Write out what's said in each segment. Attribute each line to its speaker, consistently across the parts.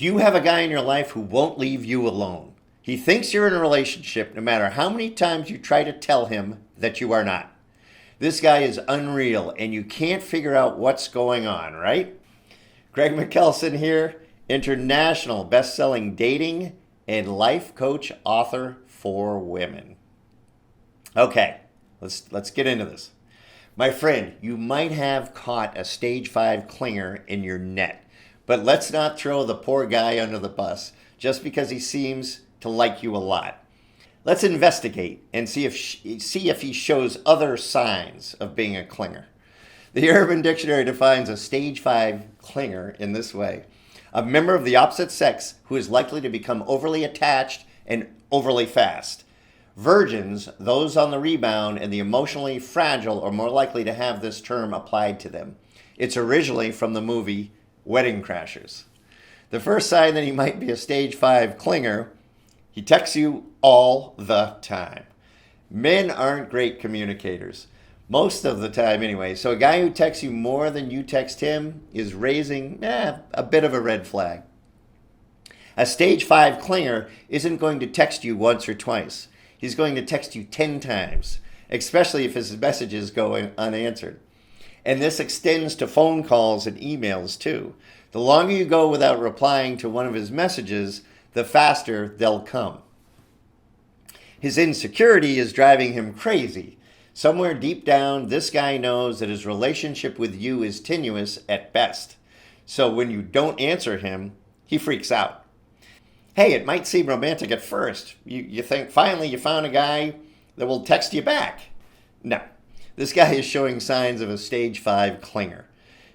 Speaker 1: Do you have a guy in your life who won't leave you alone? He thinks you're in a relationship no matter how many times you try to tell him that you are not. This guy is unreal and you can't figure out what's going on, right? Greg McKelson here, international best-selling dating and life coach author for women. Okay, let's get into this. My friend, you might have caught a stage 5 clinger in your net, but let's not throw the poor guy under the bus just because he seems to like you a lot. Let's investigate and see if he shows other signs of being a clinger. The Urban Dictionary defines a stage 5 clinger in this way: a member of the opposite sex who is likely to become overly attached and overly fast. Virgins, those on the rebound, and the emotionally fragile are more likely to have this term applied to them. It's originally from the movie Wedding Crashers. The first sign that he might be a stage 5 clinger: he texts you all the time. Men aren't great communicators, most of the time anyway, so a guy who texts you more than you text him is raising a bit of a red flag. A stage 5 clinger isn't going to text you once or twice. He's going to text you 10 times, especially if his messages go unanswered. And this extends to phone calls and emails too. The longer you go without replying to one of his messages, the faster they'll come. His insecurity is driving him crazy. Somewhere deep down, this guy knows that his relationship with you is tenuous at best. So when you don't answer him, he freaks out. Hey, it might seem romantic at first. You think finally you found a guy that will text you back. No, this guy is showing signs of a stage 5 clinger.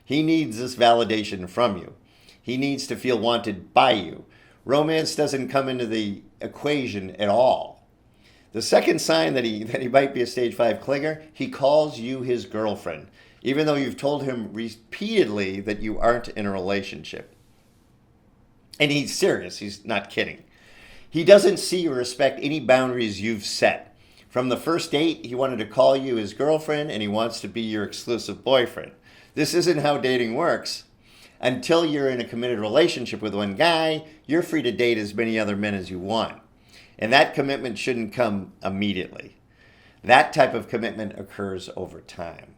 Speaker 1: He needs this validation from you. He needs to feel wanted by you. Romance doesn't come into the equation at all. The second sign that he might be a stage 5 clinger: he calls you his girlfriend, even though you've told him repeatedly that you aren't in a relationship. And he's serious, he's not kidding. He doesn't see or respect any boundaries you've set. From the first date, he wanted to call you his girlfriend and he wants to be your exclusive boyfriend. This isn't how dating works. Until you're in a committed relationship with one guy, you're free to date as many other men as you want. And that commitment shouldn't come immediately. That type of commitment occurs over time.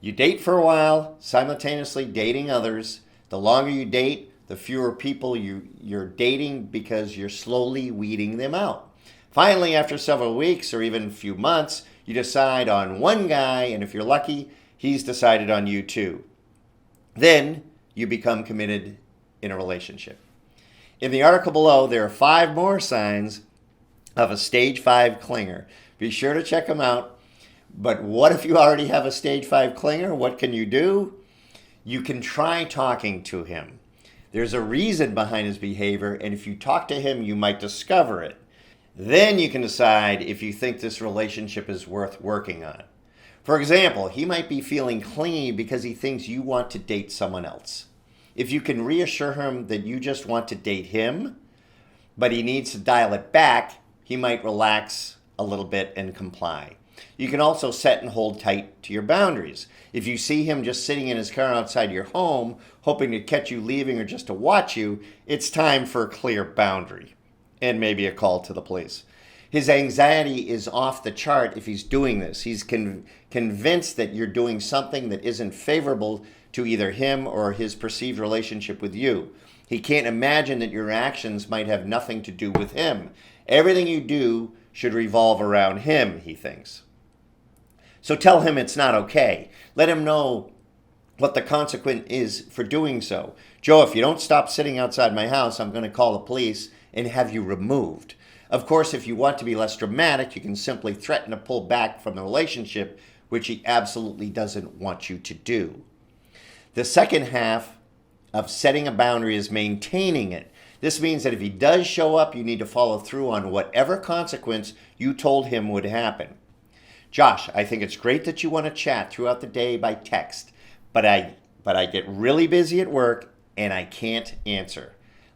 Speaker 1: You date for a while, simultaneously dating others. The longer you date, the fewer people you're dating because you're slowly weeding them out. Finally, after several weeks or even a few months, you decide on one guy, and if you're lucky, he's decided on you too. Then you become committed in a relationship. In the article below, there are 5 more signs of a stage 5 clinger. Be sure to check them out. But what if you already have a stage 5 clinger? What can you do? You can try talking to him. There's a reason behind his behavior, and if you talk to him, you might discover it. Then you can decide if you think this relationship is worth working on. For example, he might be feeling clingy because he thinks you want to date someone else. If you can reassure him that you just want to date him, but he needs to dial it back, he might relax a little bit and comply. You can also set and hold tight to your boundaries. If you see him just sitting in his car outside your home, hoping to catch you leaving or just to watch you, it's time for a clear boundary and maybe a call to the police. His anxiety is off the chart if he's doing this. He's convinced that you're doing something that isn't favorable to either him or his perceived relationship with you. He can't imagine that your actions might have nothing to do with him. Everything you do should revolve around him, he thinks. So tell him it's not okay. Let him know what the consequence is for doing so. Joe, if you don't stop sitting outside my house, I'm going to call the police and have you removed. Of course, if you want to be less dramatic, you can simply threaten to pull back from the relationship, which he absolutely doesn't want you to do. The second half of setting a boundary is maintaining it. This means that if he does show up, you need to follow through on whatever consequence you told him would happen. Josh, I think it's great that you want to chat throughout the day by text, but I get really busy at work and I can't answer.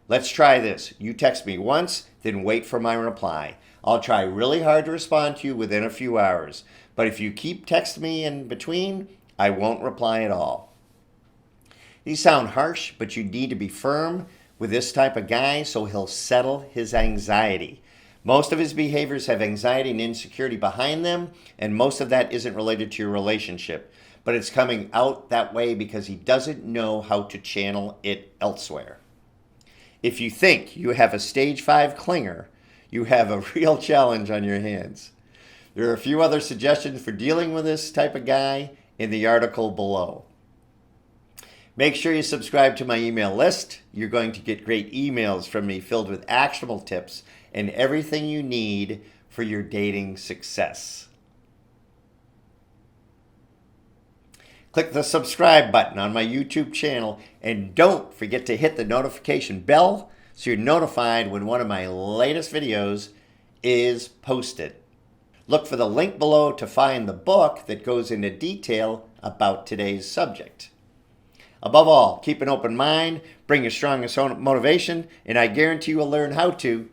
Speaker 1: Let's try this. You text me once, then wait for my reply. I'll try really hard to respond to you within a few hours, but if you keep texting me in between, I won't reply at all. These sound harsh, but you need to be firm with this type of guy so he'll settle his anxiety. Most of his behaviors have anxiety and insecurity behind them, and most of that isn't related to your relationship. But it's coming out that way because he doesn't know how to channel it elsewhere. If you think you have a stage 5 clinger, you have a real challenge on your hands. There are a few other suggestions for dealing with this type of guy in the article below. Make sure you subscribe to my email list. You're going to get great emails from me filled with actionable tips and everything you need for your dating success. Click the subscribe button on my YouTube channel and don't forget to hit the notification bell so you're notified when one of my latest videos is posted. Look for the link below to find the book that goes into detail about today's subject. Above all, keep an open mind, bring your strongest motivation, and I guarantee you will learn how to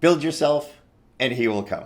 Speaker 1: build yourself and he will come.